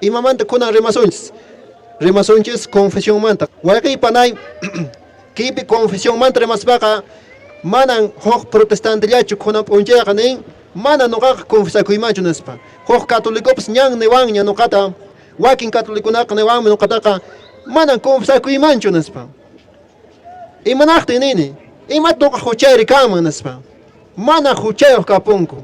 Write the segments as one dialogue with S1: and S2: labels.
S1: imamanta kunan remasonches confesión manta waqay panay kipi confesión manta remaspaqa manan huk protestante llachu kunan punchayqa nin mana nuqaqa confesakuymanchu nispa huk católicopis ñan niwan ña nuqata wakin catolicunaqa niwanmi nuqataqa manan confesakuymanchu nispa imanaqtin nini imat nuqa huchayri kanman nispa mana huchayuq kapunku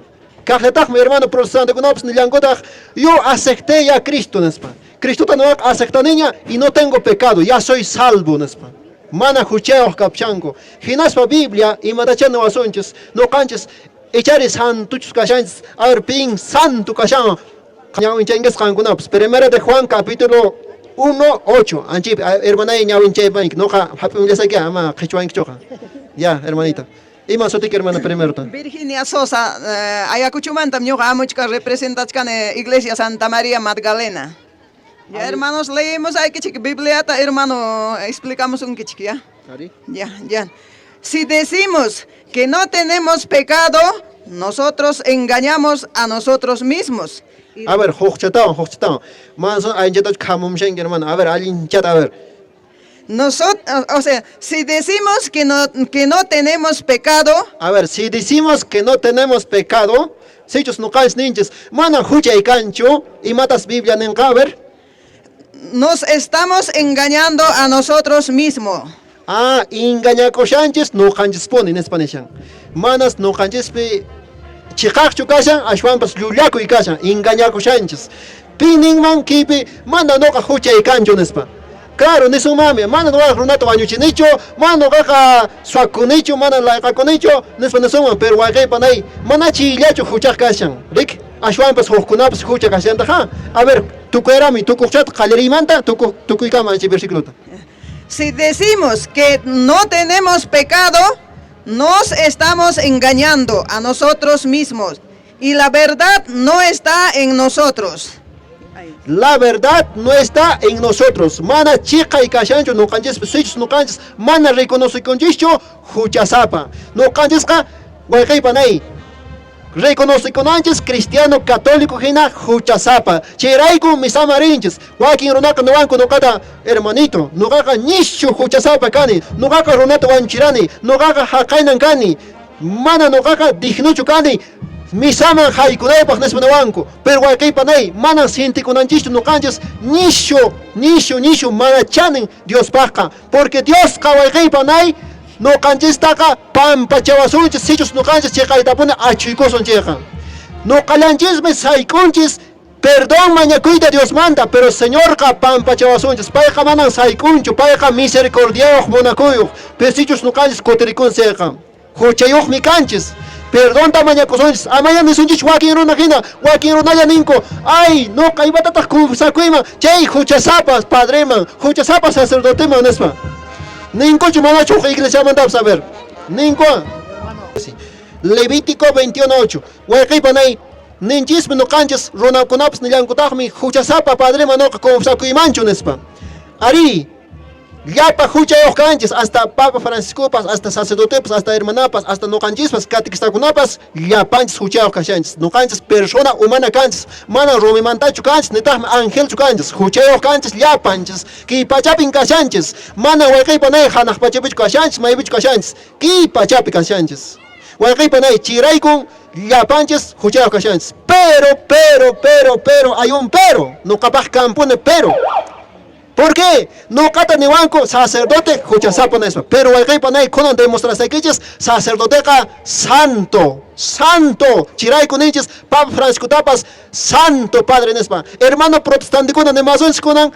S1: kaqllataqmi hermano protestantekunapis nillankutaq yo acepté ya Cristo nispa Cristuta nuqa aceptaniña y no tengo pecado ya soy salvo nispa mana huchayuq kapchanku hinaspa Biblia imatachana wasunchis nuqanchis echari santuchus kashanchis a ver pin santo kashan ñawinchayngas qankunapas primera de Juan capítulo 1:8 anchip hermanay ñawinchaypanki nuqa hap'imillasaki ama qhichwankichuqa ya hermanita ima sutik hermana primero tan
S2: Virginia Sosa Ayacuchumantam ñuqa amuchka representachkani Iglesia Santa María Magdalena. Ya hermanos, leemos hay que Biblia, hermano, explicamos un kichik, ¿ya? Ya. Si decimos que no tenemos pecado, nosotros engañamos a nosotros mismos.
S1: A ver, hochchataw. Más ayinchata khamum shen hermano. A ver, ayinchata a ver.
S2: Nosotros, o sea, si decimos que no tenemos pecado,
S1: a ver, si decimos que no tenemos pecado, si ellos no caen ninjas, mana hucha y cancho y matas Biblia en a ver.
S2: Nos estamos engañando a nosotros mismos.
S1: Engaña coshanches no canches pon en español. Manas no canches pe chicachu kashan, ashwampas lulaco y kashan, engaña coshanches. Pinin man kipi, manda no hucha y cancho nespa. Claro, ni su mami, mana no va runato bañuchinicho, mana no va suacunicho, mana la caconicho, nespa no suma, pero guay panay, mana chillacho hucha kashan. Rick, ashwampas hukunapas hucha kashan taja. A ver, tu cuerami, tu cuchat, calerimanta, tu cuicama, versículo.
S2: Si decimos que no tenemos pecado, nos estamos engañando a nosotros mismos y la verdad no está en nosotros.
S1: La verdad no está en nosotros. Mana chica y kashancho no canches switch no canches mana reconoce con chicho huchasapa. No canches ka guay panay. Reconoce con anches cristiano católico hina huchasapa. Chiraiku misamarinches. Joaquín Ronaka no banco no cada hermanito. No gaga nishu huchasapa cani. No gaga Ronato wanchirani. No gaga hakainan cani. Mana no gaga dignucho cani. Misama haikunaypaq nesmanawanku. Pero guaypanay mana sinti kunanchichu no canches nishu mana chanen Dios paja. Porque Dios kawaypanay no canches taka pampa chawasunchis sichus no canches chekaitapuna achikoson cheja. No calanchis saikunchis perdón mañacuita Dios manda, pero Señor ka pampa chawasunchis payqa manan saikunchu payqa misericordiayoq monakuyoq. Pero sichus no canches koterikun seja. Huchayuq mi canches. Perdón tamaña cosonchis, amaya ni sunchich Joaquín Runajina, Joaquín Runaya ninko, ay, no, kaibatata kusakuima, chay, huchasapas, padreman, huchasapas sacerdotema, nespa. Ninko chumanacho, iglesia mandab saber. Ninko. Levítico 21:8. Huaquipanay, ninchisme no canchas, ronakunaps nillankutagmi, huchasapa, padrema no kusakuimancho, nespa. Ari. Llapa huchayoq canchis hasta Papa Franciscopas, hasta sacerdotepas, hasta hermanapas, hasta no canchispas, catequistakunapas, llapanchis huchayoq canchis. No canchis persona humana canchis, mana romimantachu canchis, netahma angelchu canchis, huchayoq canchis, llapanchis, ki pachapin canchis, mana huayqaypanay hanaq pachapichu canchis, maybichu canchis, ki pachapi canchis. Huayqaypanay chiraykun, llapanchis, huchayoq canchis. Pero, hay un pero, no capaz campone pero. ¿Por qué? No cata ni banco sacerdote huchasapa nespa. Pero hay panay con demostración que es sacerdote santo. Chiray con ellos Papa Francisco Tapas santo padre nespa. Hermano protestante con demasiados con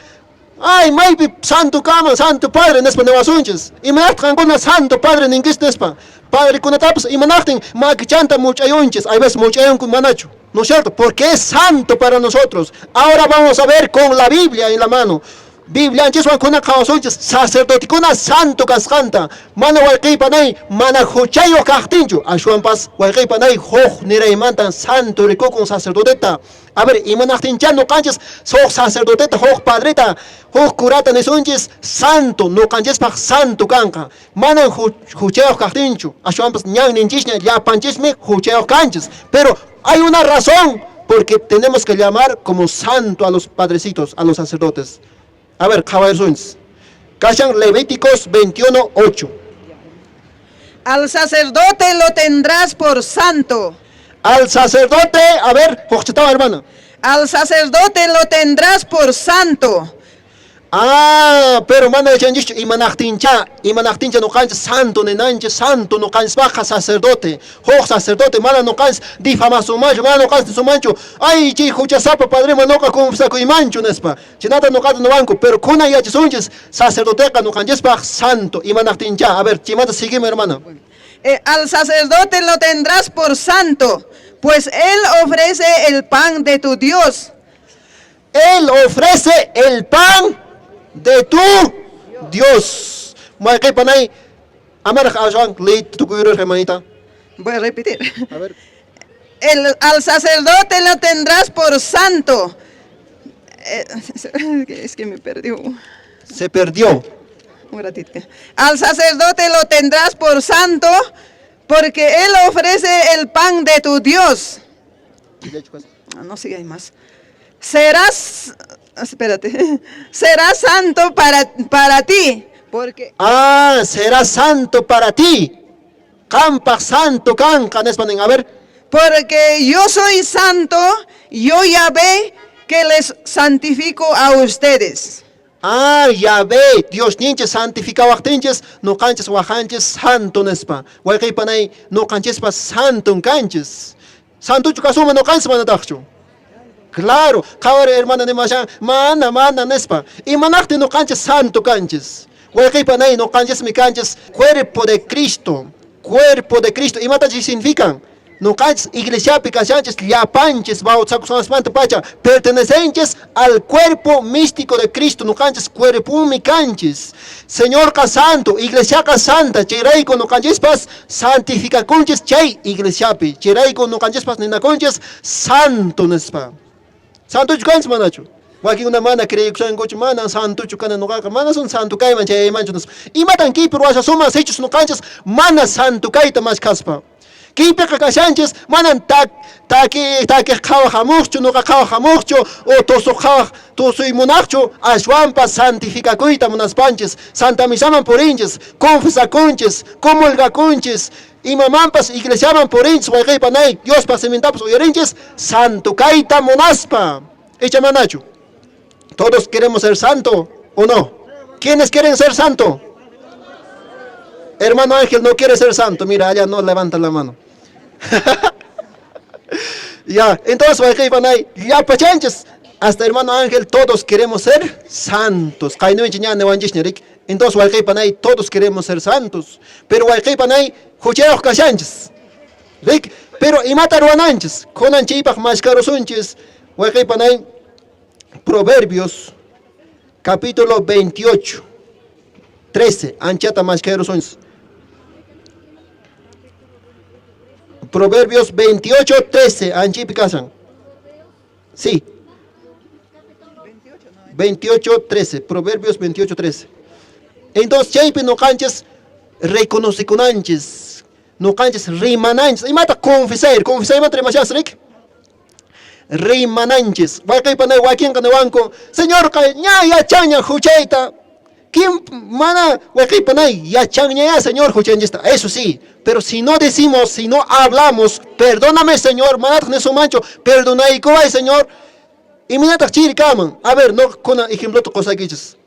S1: ay maybe santo cama santo padre nespa demasiados. Y me con santo padre en inglés nespa. Padre con tapas y manachtin chanta muchayonches. Hay veces muchayon con manacho. ¿No es cierto? Porque es santo para nosotros. Ahora vamos a ver con la Biblia en la mano. Biblia antes kuna kawasunchis sacerdote kuna santo kasqanta mana wayqipanay mana huchayo kaqtinchu ashwanpas wayqipanay huk niraymantan santo rikukun sacerdoteta. A ver, imanaqtincha no canches soq sacerdoteta huk padreta huk curata nisunchis santo no canchespaq santo kanqa mana huchayo kaqtinchu ashwanpas ñan ninchishña llapanchismi huchayo canchis. Pero hay una razón porque tenemos que llamar como santo a los padrecitos, a los sacerdotes. A ver, caballeros, Kashan Levíticos 21:8.
S2: Al sacerdote lo tendrás por santo.
S1: Al sacerdote, a ver, hermana.
S2: Al sacerdote lo tendrás por santo.
S1: Ah, pero mana chanjish imanachtincha no canches santo nenanche santo no canches baja sacerdote. Sacerdote mana no canches difama su mancho, mana no canches su mancho. Ay, chi hucha sapa padre manoca con saco y mancho nespa. Chinata no canches no banco, pero kuna ya chisunches sacerdoteca no canches baja santo imanachtincha. A ver, chimata sigue mi hermana.
S2: Al sacerdote lo tendrás por santo, pues él ofrece el pan de tu Dios.
S1: Él ofrece el pan de tu Dios. Voy
S2: a repetir.
S1: A ver.
S2: Al sacerdote lo tendrás por santo. Es que me perdió.
S1: Se perdió.
S2: Un ratito. Al sacerdote lo tendrás por santo, porque él ofrece el pan de tu Dios. No sigáis más. Serás santo para ti, porque
S1: será santo para ti. Campa santo cancan español. A ver.
S2: Porque yo soy santo, yo Yahvé que les santifico a ustedes.
S1: Yahvé, Dios ninche santificado actinches, no canches wajanches santo nespa. Huayqui panay no canches pa santo canches. Santo chukasuma no canches manatacho. Claro, cabrón hermana de Mashan, mana nespa. Y manacte no canches santo canches. Huayqui panay no canches mi canches cuerpo de Cristo. Cuerpo de Cristo. ¿Y mata significan? No canches iglesia picanches, liapanches, bautzacos pacha, pertenecientes al cuerpo místico de Cristo. No canches cuerpo mi canches. Señor casanto, iglesia casanta, chiraico no canches pas, santifica conches, chay iglesia pi, chiraico no canches pas, nina conches, santo nespa. Santo chucans manacho. Waki una mana cree que son coche mana santo chucana no caca, mana son santo caiman, chay manchones. Y matan ki pero asa sumas hechos no canches, mana santo caita más caspa. Kipeka kashanches manan taki kawaja mucho no kawaja mucho o toso y monacho ashwampa santifica cuita monas panches santa misaman por inches confesa conches comulga conches y mamampas iglesiaman por inches guayqay panay Dios pasementapos oyorinches santo kaita monaspa echa manacho. Todos queremos ser santo o no. ¿Quiénes quieren ser santo? Hermano Ángel no quiere ser santo, mira allá no levanta la mano. Ya, entonces ya pachanches, hasta hermano Ángel todos queremos ser santos. Entonces todos queremos ser santos. Pero pero y matar wananches, conan chipaj mascarosunches, Proverbios capítulo 28, 13, anchata mascarosunches. Proverbios 28:13, Anchipi Casan. Sí. 28:13, Proverbios 28:13. Entonces, chaype no canches reconoce con anches, no canches rimananches. Y mata confesar mata remachas rick. Rimananches. Wakay panay wakin kanawanko. Señor, ya chaña huchaita. ¿Quién mana panay ya chaña señor huchanjista? Eso sí. Pero si no decimos, si no hablamos, perdóname Señor, manat neso mancho, perdona y coay Señor. Y minata chiri kaman. A ver, no con ejemplo tu cosa que dices.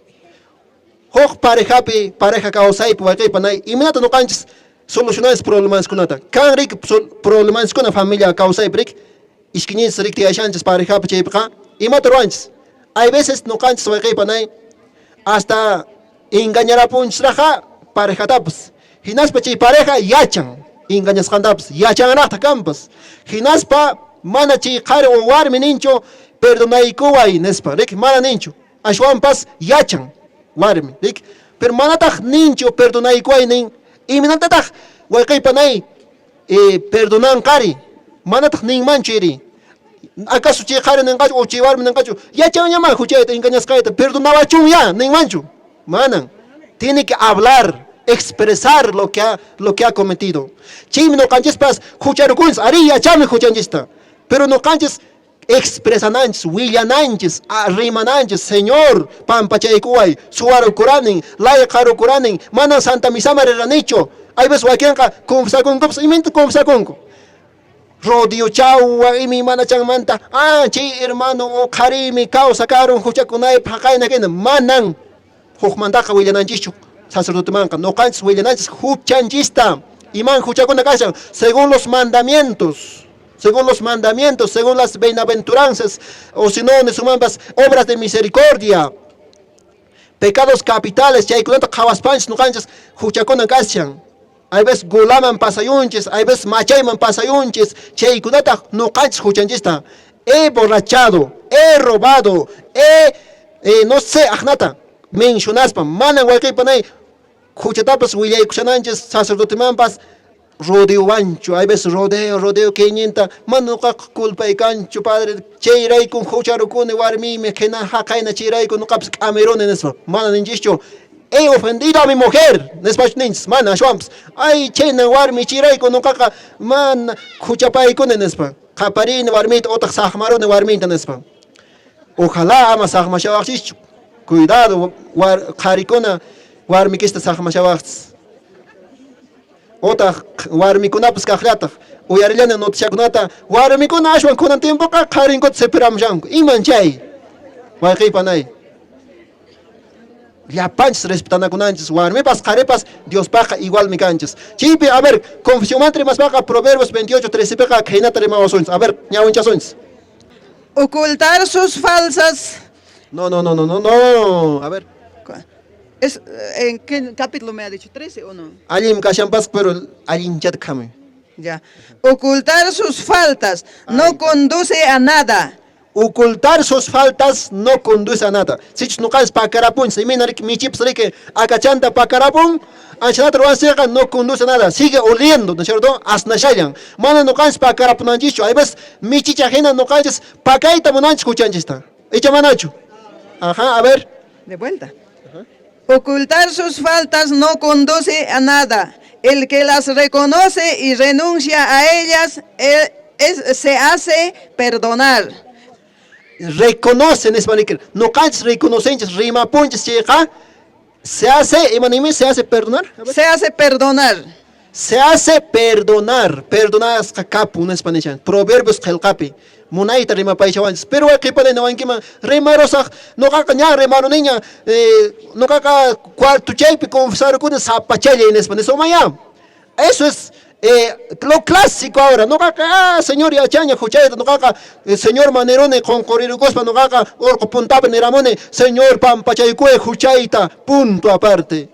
S1: Hoj pareja causai puakay panay. Y minata no canches solucionar problemas con nata. Kan rik problemas con la familia causai brick. Iskinin rik te achanches pareja pechepka. Y mataranches. Hay veces no canches puakay panay. Hasta engañar a punchraja pareja tapas. Hinaspa chay pareja yachan, engañas cantapas, yachan anata campas. Hinaspa mana chay kare o warmi nincho, perdonay kuway nespa, rik mana nincho. Ashwampas yachan, warmi, rik. Pero manataj nincho perdonay kuway nin, y minantataj, wakay panay, perdonan kari, manataj nin manchiri. ¿Acaso chay kare nengacho o chay warmi nengacho? Yachan llama, juchayta engañas kaita, perdonaba chung ya, nin mancho. Manan, tiene que hablar. Expresar lo que ha cometido. Chim no canches pas, jucharukuns, aria chame juchanchista. Pero no canches expresananchis, willananchis, rimananchis, Señor, pampachaykuway, suwarukuranin, layqarukuranin, manan Santa Misama riranichu. Hay veces wakianqa confesakunkupas, iminta confesakunku. Rodio chawa imi mana changmanta, chi hermano o karimi causa karun huchakunay phaqayna kena manan hukmantaqa willananchichu sacerdote manqa noqanchis willananchis huchanchista iman huchakuna kashan según los mandamientos, según las bienaventuranzas, o si no, nesumambas obras de misericordia, pecados capitales, chaykunata qhawaspanchis noqanchis huchakuna kashan. Hay veces gulaman pasayunchis, hay veces machayman pasayunchis, chaykunata noqanchis huchanchista. He borrachado, he robado, no sé, ajnata, mencionaspa, manan wayqiypanay, huchatapas willaykushananchis, sacerdote manpas, rodeo ancho, hay veces rodeo 500, manuqa culpa y cancho, padre, chayrayku hucharukuni warmimi, kena haqayna chayrayku nuqapas k'amiruni nispa, manan ninchichu. He ofendido a mi mujer, nespacho ninchis, mana ashwampas. Ay, chayna warmi chirayku nuqaqa, mana huchapaykuni nispa. Qaparini warmita, otaq saqmaruni warmita nispa. Ojalá ama saqmashawaqchischu. Cuidado, qarikuna warmikista saqmashawaqchis. Otaq warmikunapas kaqllataq. Uyarillana notichakunata, warmikuna ashwan kunan tiempoqa qarinkuta separamushanku. Iman chay, wayqiypanay. Llapanchis respetanakunanchis, warmipas, qarepas, Dios paqa igual mi canchis. Chipi, a ver, confesión mantra más paqa, Proverbios 28:13 paqa, keinata remawasunchis. A ver, ñawinchasunchis.
S2: Ocultar sus falsas.
S1: No. A ver.
S2: ¿En qué capítulo me ha dicho? ¿13 o no?
S1: Alim kashampas, pero alim chatkame.
S2: Ya. Ocultar sus faltas no conduce a nada.
S1: Ocultar sus faltas no conduce a nada. Si no caes para carapun, si mi chips rique acachanta para carapun, anchanatra no conduce a nada. Sigue oliendo, ¿no es cierto? Hasta shayan. Mana no caes para carapun anchicho. Hay veces mi chicha ajena no caes para caita monanch cuchanchista. Echa manacho. Ajá, a ver.
S2: De vuelta. Ocultar sus faltas no conduce a nada. El que las reconoce y renuncia a ellas se hace perdonar.
S1: Reconocen es maniquer, no canches reconocentes, rima punches cheja, se hace perdonar.
S2: Se hace perdonar.
S1: Se hace perdonar, perdonar hasta capu, no español. Proverbios kelcapi, munaita rima paichawanches. Pero aquí para no encima rimarosa, no caca ña rimaro niña, no caca cuarto chaypi confesar con zapachaya en español. Eso maya. Eso es lo clásico ahora. No caca, señor Yachaña, Juchayta, no caca, señor Manerone, con Corirugospa, no caca, Orco Puntape, Neramone, señor Pampachaycue, Juchayta, punto aparte.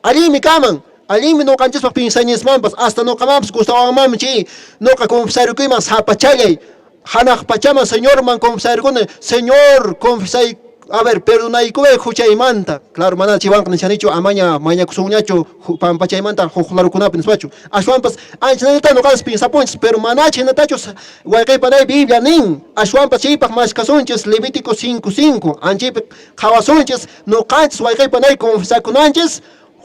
S1: Allí me caman. Allí me no canchas para pinzañes mampas, hasta no camamos, Gustavo Mamchi, no ca confesar que más zapachaya. Hanach Pachama, señor man confesar con señor confesar. A ver, perdonay kue huchaymanta. Claro, mana chivan kan chanicho amaña kusuñacho pampachaymanta hojlarukunap nispacho. Ashwampas anchaneta no kas pinsaponches, pero mana chinatachos wayqaypanay Biblia nin. Ashwampas chipaq mashkasunches Levítico 5:5. Anchip qawasunches no qanchis wayqaypanay confesakunanches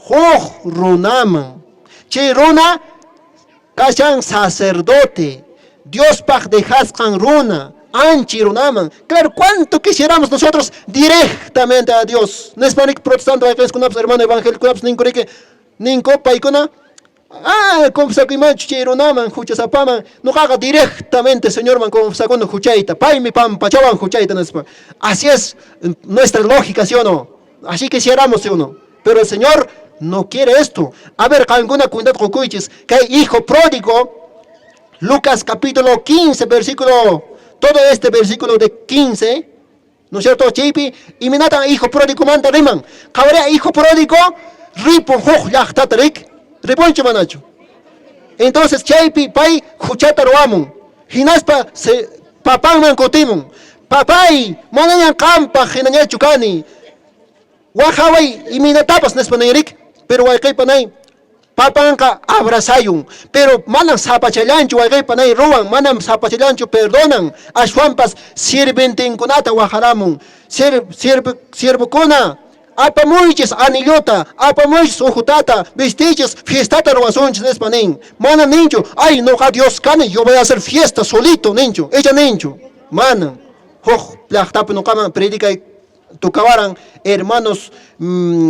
S1: hoj runaman. Chay runa kashan sacerdote. Dios paq dejasqan runa. Anchirunaman. Claro, ¿cuánto quisiéramos nosotros directamente a Dios? No es panic protestante, hermano evangélico, ninco paikuna. Confesa que mancho chirunaman, huchasapaman. No haga directamente, Señor, man, confesa con huchaita. Pai mi pam, pachaban huchaita. Así es nuestra lógica, ¿sí o no? Así quisiéramos, ¿sí o no? Pero el Señor no quiere esto. A ver, alguna cuenta con cuiches, que hay hijo pródigo. Lucas capítulo 15, versículo. Todo este versículo de 15, ¿no es cierto, Chipi? Y minata hijo pródigo manta riman. Cabrea hijo pródigo, ripo hoch yachtatarik, riponcho manacho. Entonces, Chipi, pai, huchata roamon. Hinaspa, papán man cotimon. Papay, manayan campa, hinanya chukani. Wahaway, y minatapas nespanerik, pero waikaipanay. Papanka abrazayun, pero manam zapachalancho, panay roban, manam zapachalancho perdonan, ashwampas sirventenkunata waharamun, sirvukuna, apamuyches anillota, apamuyches ojutata, vestiches fiestata robasunches nespanin, manam nincho, ay no Dios cane, yo voy a hacer fiesta solito, nincho, ella nincho. Manan, hoch plachtapu no kama predica tocabaran hermanos,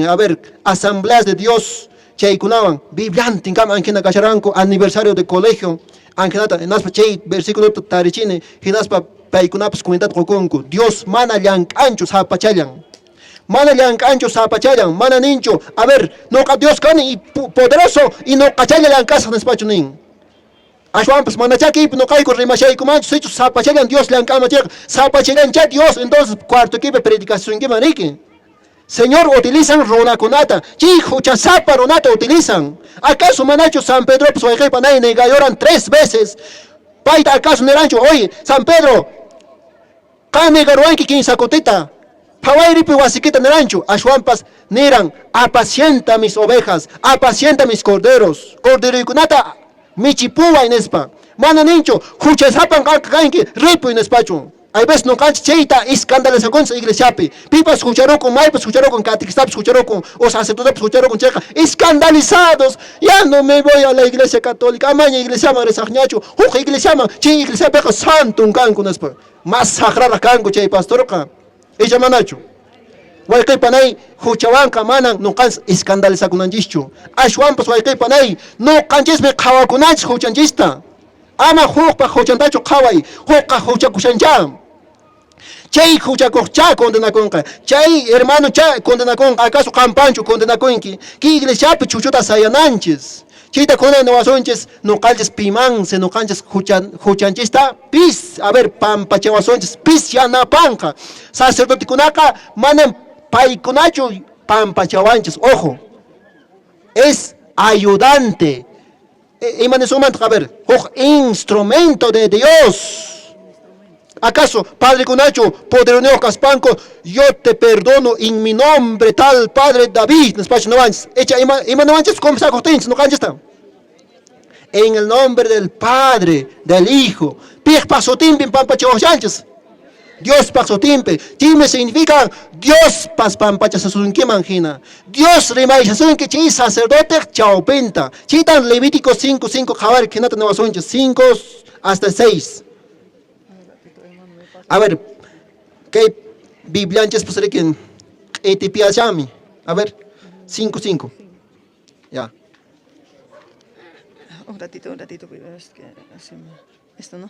S1: a ver, asambleas de Dios, chaykunawan, bibliantin kama ankina kasharanko aniversario de colegio, ankinata, naspa chay versículo tarichine, hinaspa paykunapas kumentat kokunku, Dios mana llankanchu sapachallan. Mana llankanchu sapachallan, mana ninchu, a ver, no Dios kani y poderoso y no cachalla llankasa nespachu nin. Ashwampas manachaki no caigo rimashaykumanchu, sichu sapachallan Dios llankamacha, sapachallan cha Dios, entonces cuarto equipo predicación que marique. Señor, utilizan ronakunata, chihucha sapa ronata utilizan. ¿Acaso manacho San Pedro pues oiga panay negayoran 3 veces? Paita acaso nerancho, oye, San Pedro, kame garuanki kin sakutita. Pawairipi wasiquita nerancho, ashwampas neran, apacienta mis ovejas, apacienta mis corderos, corderikunata, michipua inespa. Mana nincho, hucha sapan kanki, ripu inespacho. Hay veces no cancha cheita escandalosa con iglesiapi. Pipas escucharon con maipas escucharon con catequistas escucharon con o sacerdotes escucharon con checa. Escandalizados. Ya no me voy a la iglesia católica. Amaña iglesia ma resagnacho. Uja iglesia ma chi iglesia peca santo un canco nespa. Más sagrada canco chay pastorca. Ella manacho. Walkay panay huchawanka manan no cancha escandaliza con anjicho. Ashwampas walkay panay no canches me kawakunach huchanchista. Ama hukpa huchantacho kawai. Hukka huchakushancham. Chay huchakucha condena conca. Chay hermano cha condena conca. ¿Acaso campancho condena conqui? Que iglesia chuchuta sayananches. Chita condena no asonches no calles pimanse no canches huchanchista pis. A ver pampachawasonches pis ya na panca. Sacerdote kunaka manen paikunacho pampachawanches. Ojo. Es ayudante. A ver, instrumento de Dios. ¿Acaso, Padre Cunacho, poderoso Caspanco, yo te perdono en mi nombre, tal Padre David, no manches, echa, no manches, ¿cómo está no canches? En el nombre del Padre, del Hijo, pij paso timpin pampacho chanches. Dios paso timpe, time significa Dios pas pampacha sasun que mangina. Dios remai sasun que chi sacerdote chao penta. Chitan Levítico 5:5 javar que no tenemos 5 hasta 6. A ver, ¿qué biblianches pues que etipia chami? A ver, 5:5. Ya.
S2: Un ratito, es que esto no.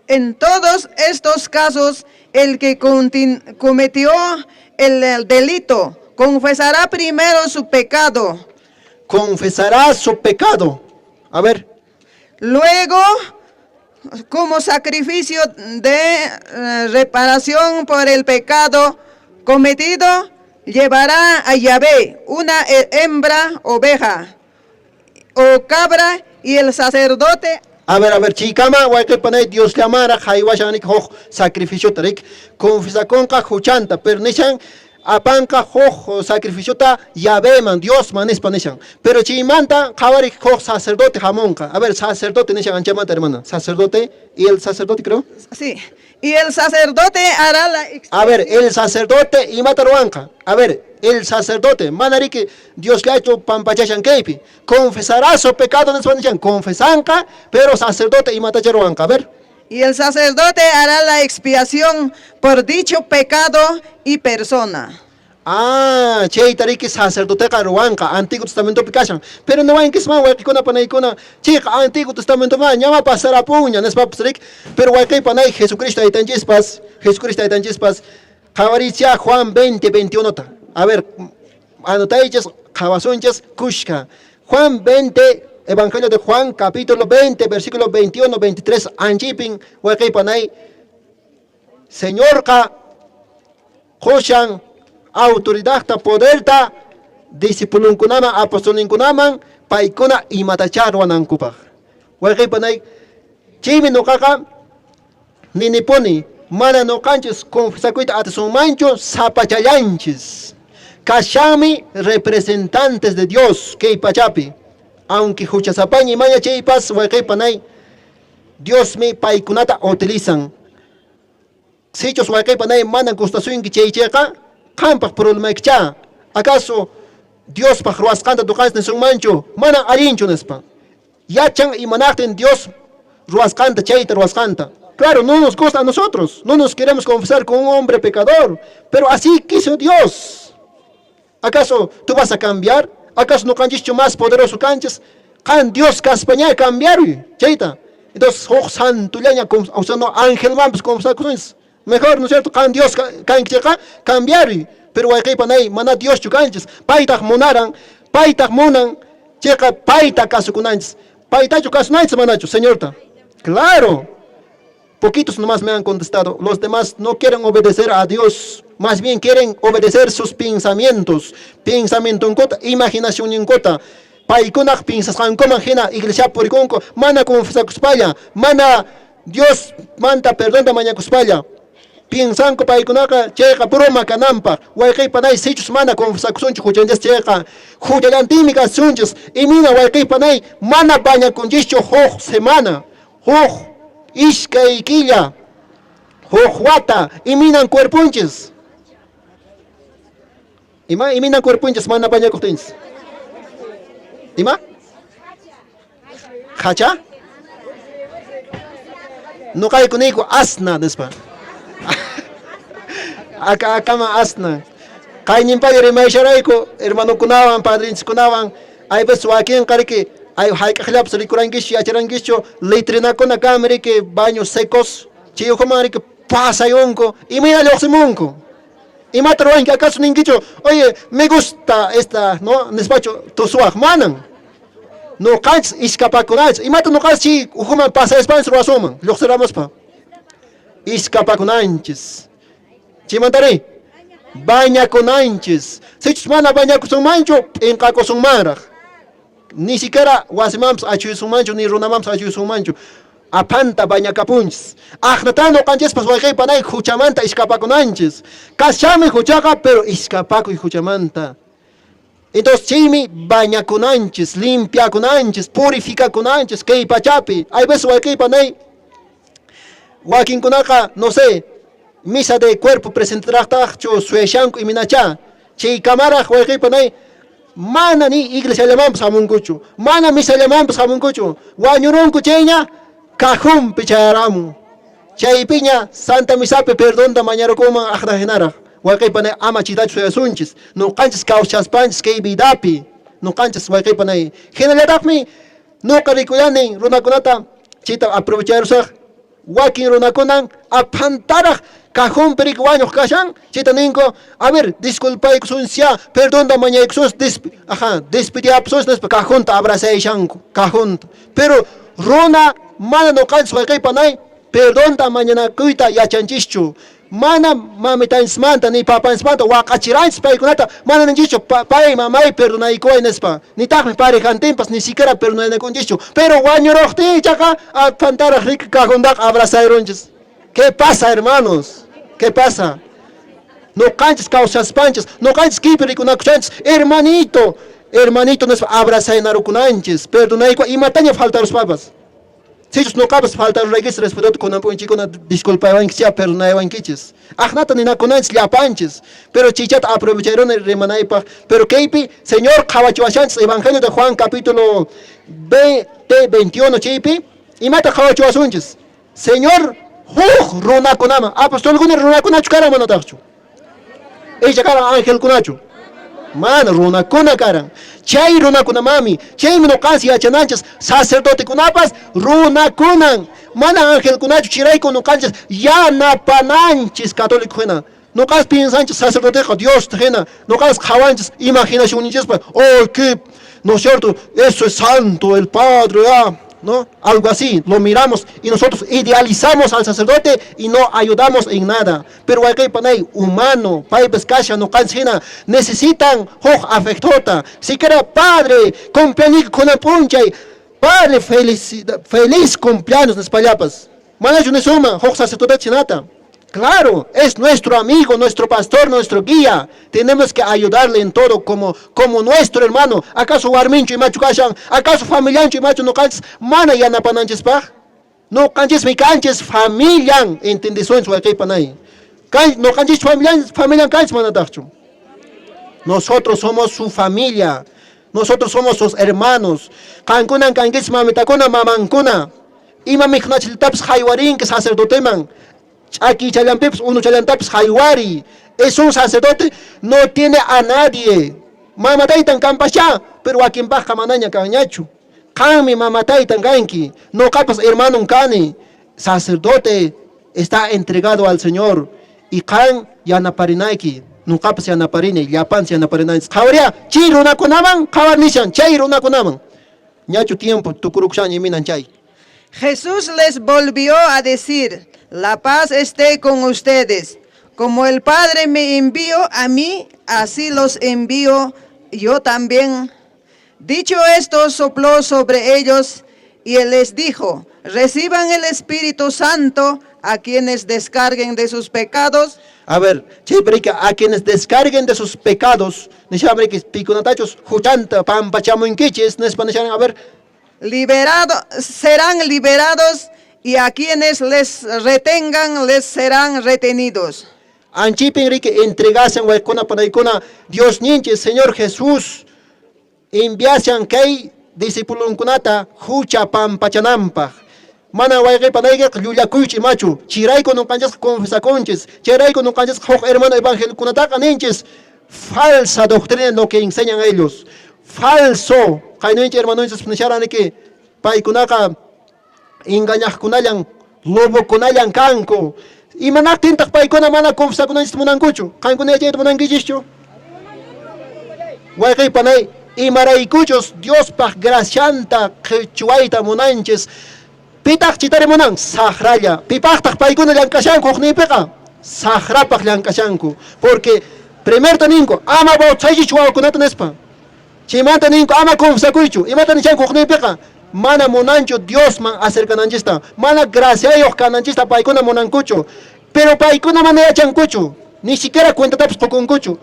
S2: En todos estos casos, el que cometió el delito confesará primero su pecado.
S1: Confesará su pecado. A ver.
S2: Luego, como sacrificio de reparación por el pecado cometido, llevará a Yahvé una hembra oveja o cabra y el sacerdote.
S1: A ver, chicama, guayque panay, Dios le amara, jaiwashanik, hoj, sacrificio tarik, confesa con cajuchanta, pero nishan, apanca, hoj, sacrificio ta, Yahvé man, Dios man es panishan. Pero chimanta, jawarik, hoj, sacerdote jamonca. A ver, sacerdote nishan, anchamanta, hermana, sacerdote, y el sacerdote creo.
S2: Sí, y el sacerdote hará la expiación.
S1: A ver, el sacerdote y mataruanca. A ver, el sacerdote, manarique, Dios le ha hecho pampachachan keipi. Confesará su pecado en español, confesanca, pero sacerdote y matacharuanca. A ver.
S2: Y el sacerdote hará la expiación por dicho pecado y persona.
S1: Ah, chay tariki sacerdote caruanca, Antiguo Testamento picachan. Pero no hay que se llama con panaicona, chica, Antiguo Testamento man, llama pasar a puña, no es papasrik, pero guay panay, Jesucristo hay tan chispas, Javaricia Juan 20:21. A ver, anotáis, javasonchas, kushka. Juan 20, Evangelio de Juan, capítulo 20, versículo 21-23, anjipin, guay panay, Señor ka, Joshan, autoridad ta poder ta discipulun kunama apostolin kunaman paikuna imatachar wanankupaj. Waqay panay chimi no kaka niniponi mana no canches confesakuita atasun mancho zapachayanchis. Kashami representantes de Dios que pachapi. Aunque huchasapañi maya cheipas waqay panay Dios me paikunata utilizan. Sichos waqay panay manan gustasun que cheicheqa Campas problema ikcha. ¿Acaso Dios pa ruascanta tu casa en mancho? Mana arincho nespa. Yachan y manacten Dios ruascanta chaita ruascanta. Claro, no nos gusta a nosotros, no nos queremos confesar con un hombre pecador, pero así quiso Dios. ¿Acaso tú vas a cambiar? ¿Acaso no canchas más poderoso canchas? Can Dios caspaña cambiar, cheita. Entonces, oh santo, leña, usando ángel, vamos confesar con eso. Mejor, ¿no es cierto? Can Dios cambiar, pero hay panay, mana Dios chucanchas, paita monaran, paita monan, checa paita caso con antes, paita caso antes, manacho, señorita. Claro. Poquitos nomás me han contestado, los demás no quieren obedecer a Dios, más bien quieren obedecer sus pensamientos, pensamiento en cota, imaginación en cota. Paikunak piensas como ajena, iglesia por iconco, mana confesa cuspalla, mana Dios manda perdón de mañana cuspalla. Piensan que paikunaka checa broma canampa, huayqui panay sichus mana confesa cusunchu juchandes checa, juchalantimica sunchus, y mina huayqui panay mana baña con chicho hoj semana, hoj. Ishkay killa, hojuata, iminan cuerpunches. Iminan cuerpunches, mana baña costins. Ima? Hacha? No cae con ego, asna despa. Acá asna. Cae ni pa yere mai sharaiko, hermano kunawan, padrins kunawan, ay beso aquí en carique. Ay haikhlap salicurangishi acharangicho leitrina con la cámara que baños secos chiyo como que pasa yonco y mira lo simonco y matro en que acaso ninguicho oye me gusta esta no despacho tu suaj manan no canch escapa con antes y mata no canch chi ujuma pasa español lo asoman lo cerramos pa escapa con antes chimantare baña con antes si mana baña con su mancho en caco su mara. Ni siquiera wasimams achu su mancho ni runamams achu su mancho. Apanta baña capunches. Ajnatano canches pas huayqui panay juchamanta escapa con anches. Cachame juchaca pero escapaco y juchamanta. Entonces chimi baña con anches, limpia con anches, purifica con anches, que pachapi. Hay veces huayqui panay. Huaquín kunaka, no sé, misa de cuerpo presentará tacho sueshanco y minacha. Chi cámara huayqui panay. Mana ni iglesia llamamos a muncucho, mana misa llamamos a muncucho, guañurón cucheña, cajón picharamu, chay piña, santa misape perdón da mañana como ajrajenara, huayqui pane ama chitacho de asunchis, no canches cauchas panches que vidapi, no canches huayqui pane, generalidad no caricuyane, runaconata, chita aprovechar usar, huaquín runaconan, apantara. Cajón pericuaños cachan, chitaninco, a ver, disculpa exuncia, perdón da mañana exus, despide a personas, cajón ta abraza y shanco, cajón. Pero rona, mana no canso que panay, perdón da mañana cuita y achanchicho. Mana mamita insmanta ni papa insmanta, wakachiran spaikunata, mana ninchicho, pai mamay perdona y coenespa, ni tak pare cantimpas, ni siquiera perdona con chicho. Pero guañorojti, chaca, a pantara rica cajón da abraza y ronches. ¿Qué pasa, hermanos? ¿Qué pasa? No canches causas panchas, no canches kiperi con achanches, hermanito, nos abraza en arucunanches, perdona y mataña falta los papas. Si ellos no cabas falta los reyes, respeto con un chico, disculpa, van que sea perdona y quiches. Ajnata ni na conanches le apanches, pero chichat aprovecharon el remanaipa, pero keipi, Señor, cabachuachanches, Evangelio de Juan, capítulo 21, chipi, y mata cabachuasunches. Señor, runa kunama, apostol kuna runa kunachu cara mano tachu. Ella cara ángel kunachu. Man runa kuna cara. Chay runa kunamami, chay no casi achananchas, sacerdote kunapas, runa kunan. Mana ángel kunachu chiray no canchas, ya na pananchis católico hena. No cas piensanchas sacerdote Dios tejena, no cas jawanchas, imaginación pa. Oh, que, no es cierto, eso es santo, el Padre, ¿no? Algo así, lo miramos y nosotros idealizamos al sacerdote y no ayudamos en nada. Pero aquí panay humano, paipes kasha no cansina, necesitan afectota. Si quiera padre, cumpleaños con la puncha, padre feliz cumpleaños las payapas. Manayo ne suma, sacerdote chinata. Claro, es nuestro amigo, nuestro pastor, nuestro guía. Tenemos que ayudarle en todo como nuestro hermano. ¿Acaso Warmincho y Machu Kashan? ¿Acaso familiancho y Machu no canches? Mana ya na pananches pa? No canches mi canches familian. Entendición su aquí panay. No canches familian canches manatacho. Nosotros somos su familia. Nosotros somos sus hermanos. Cancunan canques mamitacuna mamancuna. Ima mijnachiltaps haywarin que sacerdote man. Aquí chalampips uno chalantaps haywari. Es un sacerdote, no tiene a nadie. Mamataitan campacha, pero a quien baja manaña cañachu. Kami mamataitan ganki. No capas hermano cani. Sacerdote está entregado al Señor. Y kan yanaparinaiki. No capas yanaparine, yapan yanaparinaiki. Kawria, chiru na kunaman, kawarnishan, chiru na kunaman. Ñachu tiempo, tukurukshan y minan chay.
S2: Jesús les volvió a decir, la paz esté con ustedes. Como el Padre me envió a mí, así los envío yo también. Dicho esto, sopló sobre ellos y él les dijo, reciban el Espíritu Santo a quienes descarguen de sus pecados.
S1: A ver, a quienes descarguen de sus pecados, a ver,
S2: serán liberados y a quienes les retengan les serán retenidos.
S1: Anchipin Rique entregasen Waikona Panaikona, Dios ninche, Señor Jesús, enviasen kay discípulun kunata, hucha pampachanampa. Mana Waike Panaiga, Yulia Kuchi Machu, Chiraiko no canjas confesaconches, Chiraiko no canjas hermano evangélico kunataka ninches, falsa doctrina lo que enseñan ellos, falso, Kainoinche hermano, enseñaron que Paikunaka, engañaj kunayan, lobo kunayan kanko. Y manak tintak paikona mana confesa con este monancucho. Kan con ella monanguicho. Guay panay y maraicuchos Dios pa gracianta que chuaita monanches. Pitak chitare monan sahraya. Pipak paikona lankashanko ni peka. Sahrapak lankashanko. Porque primer taninko ama bautzaji chuao kunata nespa. Chimanta ninko ama confesa cuicho. Y matan chanko ni peka. Mana monancho Dios man acercananchista. Mana gracia yo cananchista paikona monancucho. Pero paikona manera chancucho. Ni siquiera cuenta taps poconcucho.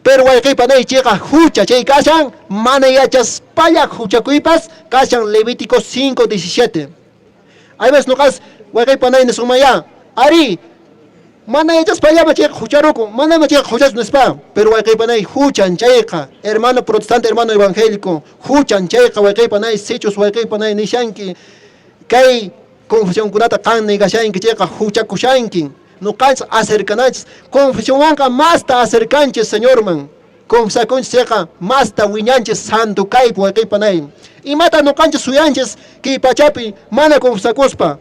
S1: Pero hay que panay chica hucha chay kashan. Mana yachas paya hucha cuipas. Kashan Levítico 5:17. Hay veces no cas. Hay que panay nesumaya. Ari. Mana yachas paya machi hucharoco. Mana machi huchas nespa. Pero hay que panay huchan chayka. Hermano protestante, hermano evangélico. Huchan chayka. Hay que panay sechos. Hay que panay nishanki. Kay confusión kunata kan negashanki chayka huchakushanki. No cansa acercananches. Confesión manca más ta acercanches, Señor man. Confesaconches chayka más ta wiñanches santo kaipo hay que panay. Y mata no canches suyanches que pachapi mana confesacospa.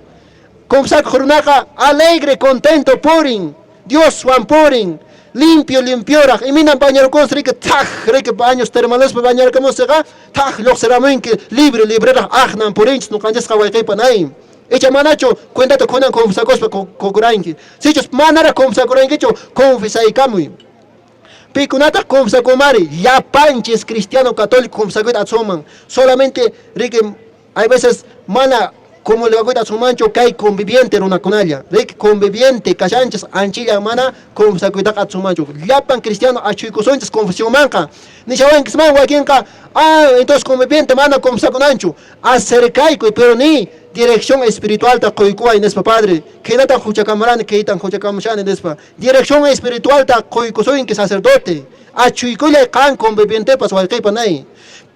S1: Confesac jornaca alegre, contento, purin. Dios Juan purin. Limpio, limpiora. Y minan bañar con rique, taj, rique baños termales para bañar como se ga. Taj, lo será que libre, librera, agnan purinch, no canches kawai panay. Echa manacho, cuéntate con confesacospa cocuranki. Si ellos manara confesacuranki, confesai camuy. Picunata confesacomari, ya panches cristiano católico confesacuit atsoman. Solamente rique, hay veces mana. Como le hago a su mancho que hay conviviente en una conalla, de conviviente, cachanches, anchilla mana, como se cuida a su mancho. Yapan cristiano, a chicosonches, confesión manca. Ni saben que se man guaquenca, entonces conviviente mana, como se con ancho. Acercaico, pero ni dirección espiritual ta coicua en espa padre. Que no tan juchacamarán, que tan juchacamarán en espa. Dirección espiritual ta coicosoin que sacerdote. A chicoile can conviviente pas guaquei panay.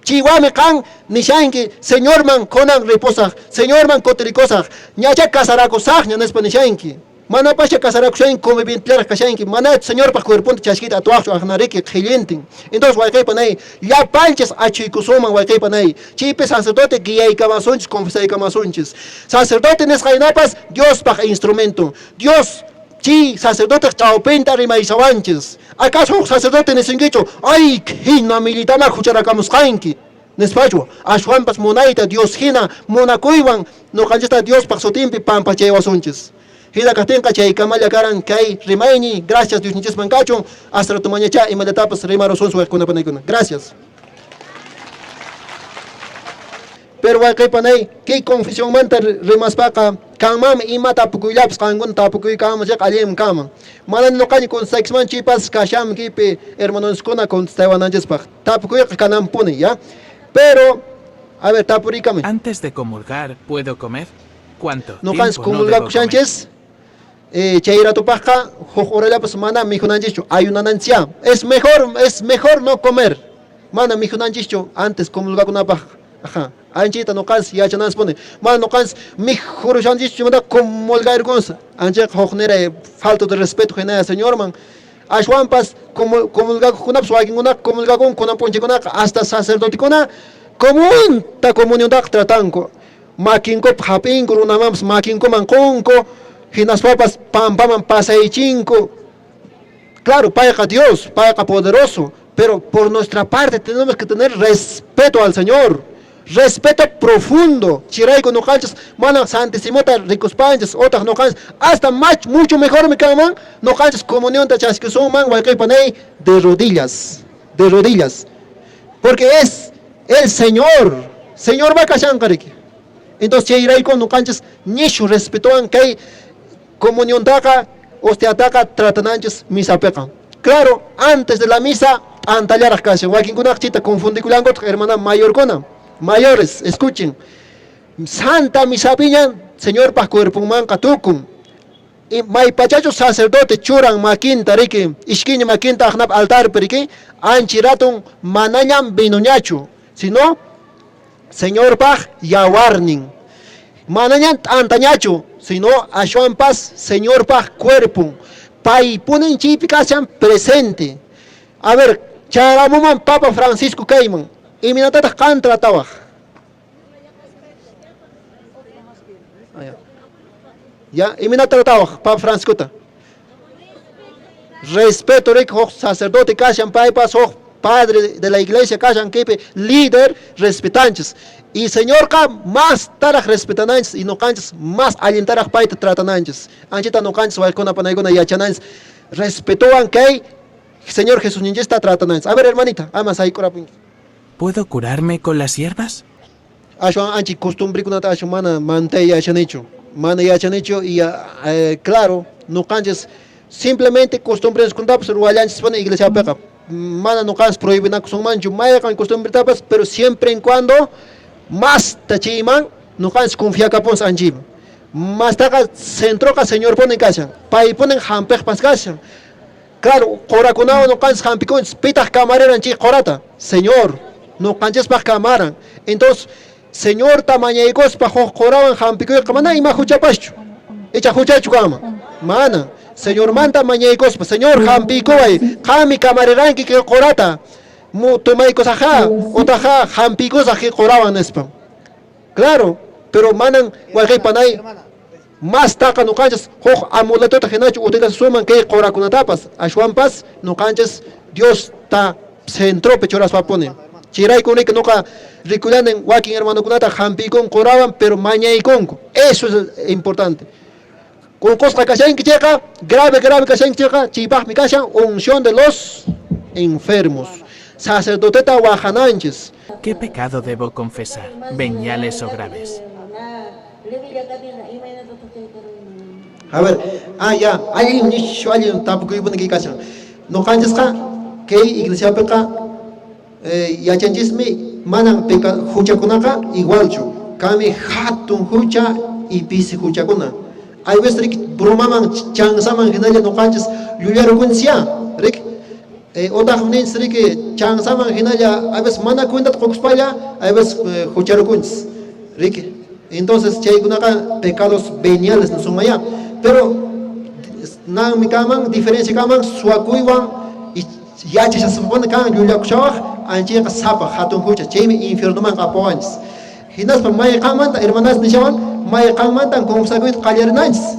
S1: Chihuame kan nishanki señor man konan reposaj señor man kotrikosaj ñacha casaracosaj ñanespa nishanki mana pasha casaracosaj convivientler kashanki mana señor pa cuerpo chasquita atuacho ajnariki khilientin entonces waikay panay ya panches achikusuman waikay panay chipe sacerdote guiay kamasonchis confesay kamasonchis sacerdote nesqainapas Dios pa instrumento Dios chi sacerdote chaupenta rimaisawanches. ¿Acaso sacerdote nesinguicho? Ay, hina militana hucharacamusqanki. Nespacho, ashwampas monaita Dios hina monacuiwan no canchesta Dios paxotimpi pampa chaywasunches. Hina katenka chay kamalla karan kay rimayni. Gracias Dios niches mancacho. Hasta tu mañacha y maletapas rimaroson suelcuna panaykuna. Gracias. Pero hay que poner que confesión manta rimaspaca kamam ima tapukuyaps kangun tapukuy kama jak alim kama malan lokani con sexman chipas kasham kipe hermanos kona con stewananjes pa tapukuy kanam pone ya pero a ver tapurikame
S3: antes de comulgar puedo comer cuánto
S1: no
S3: tiempo
S1: kan comulgar kuchanches chaira tupaka jorela pues mana mijunanjicho ayunanancia es mejor no comer mana mijunanjicho antes comulgar kunapa ajá Anchita no cans yachanas pone. Man no cans mi joroshanjis chumada comolgair gonza. Anche hognere falta de respeto genera señor man. Ashwampas comulga kunap swagin una comulga con ponche kuna hasta sacerdote kuna común ta comunión ta tratanco. Makinko hapinko runamams makinko mankonko hinas papas pam pam pasaichinko. Claro, paga Dios, paga poderoso, pero por nuestra parte tenemos que tener respeto al Señor. Respeto profundo. Chiraico no canchas, mana santisimota ricos panches, otras no canchas, hasta mucho mejor me caman, no canchas comunión de chasquizón man, guaycay panay, de rodillas, de rodillas. Porque es el Señor va a cachancariki. Entonces chiraico no canchas, nishu respetuan que comunión daca, osteataca, tratananches, misa peca. Claro, antes de la misa, antallar casi, guayquín con chita confundiculango, hermana mayor cona. Mayores, escuchen. Santa misa piñan, Señor Pascuerpumán Catucum. Y maipachacho sacerdote churan maquinta rique, isquini maquinta agnap altar perique, anchiratun manañan binuñachu. Si no, Señor Paj yawarning. Manañan antañachu, si no, ashuan paz, Señor Paj cuerpum. Pai ponen chipicachan presente. A ver, charamuman Papa Francisco Cayman. Y mi nota cantra tabaj. Ya, y mi nota tabaj, Papa Francisco. Respeto rico sacerdote cashan paipas, padre de la iglesia cashan kepe, líder respetantes. Y Señor ka más taraj respetanantes y no canchas más alentaraj paita tratanantes. Anchita no canchas walcona panaigona yachanantes. Respetuan que Señor Jesús ninja está tratanantes. A ver, hermanita, amas ahí corapin.
S3: ¿Puedo curarme con las hierbas?
S1: Asho anchi costumbre kuna ta mana mante ya chanicho. Mana ya chanicho y claro, no canches simplemente costumbres con tapas rualanches pone iglesia peca. Mana no canches prohíben a son mancho maya con costumbre tapas, pero siempre en cuando más tachiman no canches confía capons anjim. Más taca centro ka señor pone casa. Pai ponen hampech pas casa. Claro, coraconao no canches hampicon pitach camarera anchi corata. Señor, no canches pa cámara. Entonces, Señor tamañaicos pa joraban jampico y camana y majuchapacho. Echa juchachu cama. Mana, Señor manta mañaicos pa Señor jampico ay, kami camarera que corata. Mutumaicos ajá, otaja jampicos ají coraban espa. Claro, pero manan guay panay. Más taca no canches, hoj amuleto tajenacho ustedes suman que coracunatapas. Ashuampas no canches, Dios ta centro pechoras pa pone. Chiray con que nunca recuerdan en Joaquín hermano kunata jampicón coraban pero mañay con eso es importante. Con cosa que que checa grave que checa chipaj mi casa unción de los enfermos. Sacerdoteta guajananches.
S3: ¿Qué pecado debo confesar? ¿Veniales o graves?
S1: A ver, ya, hay un nicho, hay un tapo que iban aquí casa. No canjes que iglesia peca. Yachanchismi manan peka huchakunaka igualchu kami hatun hucha y pisi huchakuna hay veces rik bromaman changsaman hinalla no canches llullarukuncia rik otahunins rik changsaman hinalla hay veces mana cuenta qoxpalla hay veces hucharukuns rik entonces chaykunaka pecados veniales no son maya pero nan mi kaman diferencia kaman suakuywan y yacha se supone kan llullakuchawaj anchiqa sapa hatun hucha chaymi infierno man apoanchis hinaspa may qamanta hermanas nishawan may qamanta confsakuit qallarnanchis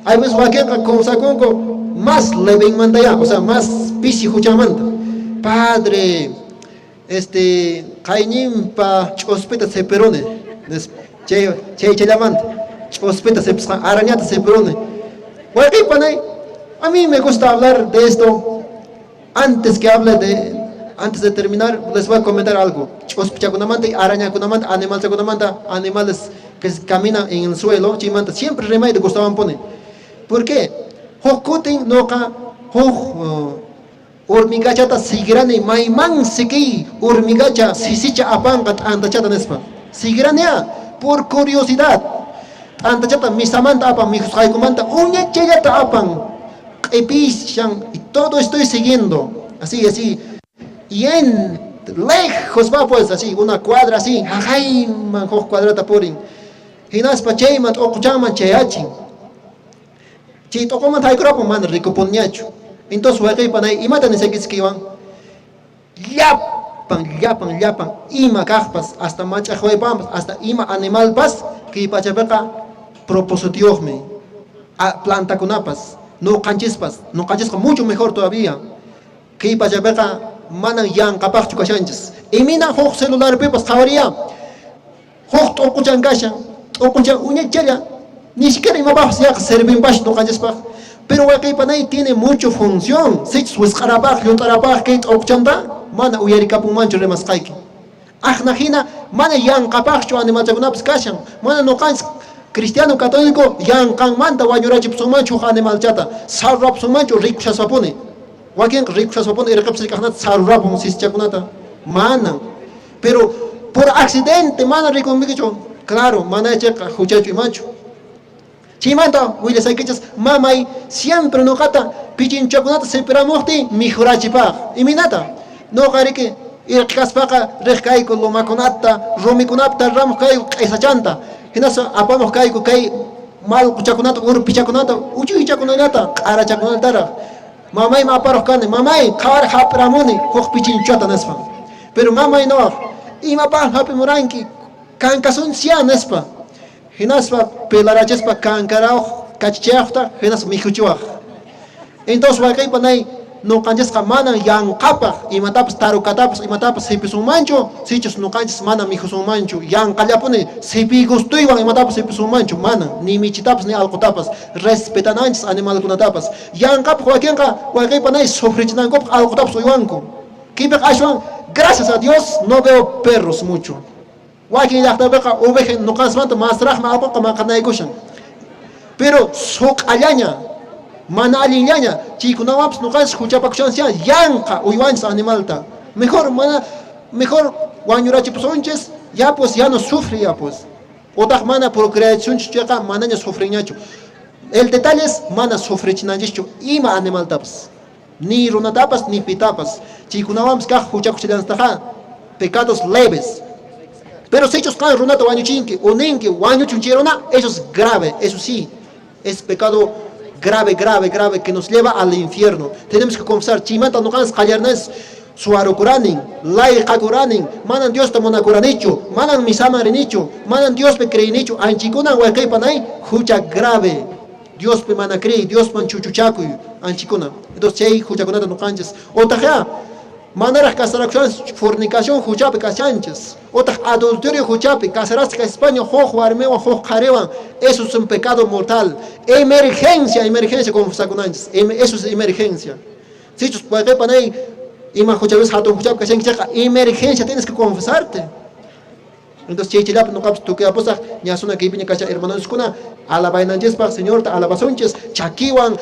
S1: hay veces wakinqa confsakunko más levinmanta ya o sea más pisi huchamanta padre qaynimpa ch'uspita seperone chay chalamanta ch'uspita sepsqa arañata seperone waqi panay a mí me gusta hablar de esto antes de terminar, les voy a comentar algo. Araña animales que caminan en el suelo, siempre remedio gustaban poner. ¿Por qué? Hokutin noka, hormigachata sigrane, maiman siki, hormigacha, sisicha apangat antachata nespa. Sigrane por curiosidad. Antachata misamanta apan, mi jaikumanta, uña chayata apan. Epishan, y todo estoy siguiendo. Así. Y en lejos va pues así, una cuadra así, ay, man, cuadrata purin. Hinaspa chayman, okuchaman chayachin. Chay tocoman taykropo man ricoponñachu. Entonces, huequipay, imata ni sequiskiwan. Llapan, ima kajpas, hasta machajuepampas, hasta ima animalpas, que pachapeca propositiojme, planta kunapas, no canchispas mucho mejor todavía, que pachapeca manan yan capaz chukachanchis. Y mina hoj celular pepas jawaría, hoj tokuchan kashan, okuchan uñechaya, ni siquiera imabas ya servin bash no canchispas. Pero Huaycaypanay tiene mucha función. Si Huescarapaj, Yuntarapaj, Kate Okchanda, mana uyarikapumancho remasqayki. Ajnajina, mana yanqapajchu animalchakunapas kashan. Mana noqanchis cristiano católico yanqanmanta wañurachipsumanchu animalchata. Sarurapsumanchu rikushasapuni. Wakin rikushasapuni irqipsirikajnata sarurapun sischakunata. Mana. Pero por accidente mana rikunmikichu. Claro, mana cheqa huchachu imanchu. Chimanta, Willis Aikichas, mamay, siempre no cata, pichinchakunata se peramuhti, mijurachipa. Y minata, no carike, ir caspaca, rescaico, lomaconata, romiconata, ramos caico, esa chanta. Hinasa, apamos caico, cai, mal chaconata, urpichaconata, uchichaconata, arachaconata. Mamay, maparos cane, mamay, car hapramuni, hoch pichinchata nespa. Pero mamay no, y mapan happy moranki, cancasun sia nespa. Hinaspa pelarachespa kankarao kachichayaqta hinas mijuchuaq. Entonces Huaycaypanay no canchesqa mana yanqapaq imatapas tarukatapas imatapas sipisunmanchu sichus no canches mana mijusunmanchu yanqallapuni sipi gustuywan imatapas sipisunmanchu mana ni michitapas ni alqutapas respetananchis animalkunatapas yanqapaq Huaycaypanay sufrichinankup alqutapas uywanku kipiq ashwan gracias a Dios no veo perros mucho. Wakin yaqtapiqa oveja nuqasmanta masraqma apaqa maqanaykushan. Pero suq'allaña, mana allinllaña, chaykunawanpas nuqanchis huchapakushansia yanqa uywanchis animalta. Mejor wañurachipusunchis, ya pues ya no sufre ya pues. Otaq mana procreacionchis chayqa manaña sufriñachu. El detalle es mana sufrichinanchischu ima animaltapas. Ni runatapas ni pitapas. Chaykunawanpas kaq huchakuchillansitaqa pecados leves. Pero si ellos caen runata wañuchinki, uninki, wañuchunchirona, eso es grave, eso sí, es pecado grave que nos lleva al infierno. Tenemos que confesar, chimanta no cansas callarnes, suarukuranin, laikakuranin, manan Dios te monakuranichu, manan misamarinichu, manan Dios pe creinichu, anchikunan Huaycaypanay, hucha grave. Dios pe manacrei, Dios man chuchuchakuy, anchikunan. Entonces, chay huchakunata no canchas. Otajea, manera casaración, fornicación, huchape, cachanches. Otra adulterio, huchape, casarás que España, jojo, armeo, jojo, carevan. Eso es un pecado mortal. Emergencia, confesar con antes. Eso es emergencia. Si tú puedes poner, huchape, huchape, emergencia, tienes que confesarte. Entonces, chichilap, no capas, tú que apostas, ya son aquí, viene cacha, hermanos, kuna, alabainanches, Señor, alabazonches, chaquiwan,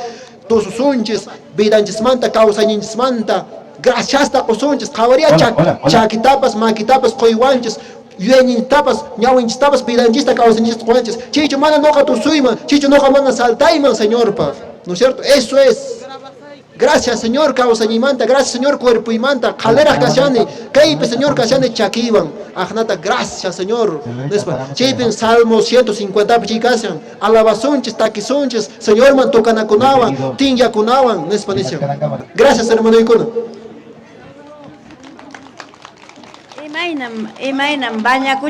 S1: tosusunches, vidanches manta, causañinches manta. Gracias ta osunches, kawaria chakitapas, maquitapas, koiwanches, yuenintapas, ñawinchistapas, pidanchista, causanchistas, koiwanches. Chicho mana noca tu suima, chicho noca mana saltaiman, Señor, pa. ¿No es cierto? Eso es. Gracias, Señor, causañimanta, gracias, Señor, cuerpo y manta, calera cachane, caipe, Señor, cachane, chaquivan. Ajnata, gracias, Señor. Chipen, Salmo 150, pichicasan, alabazunches, taquizunches, Señor, man tocanacunawan, tinyacunawan, gracias, hermano Icona.
S4: Imaynam baña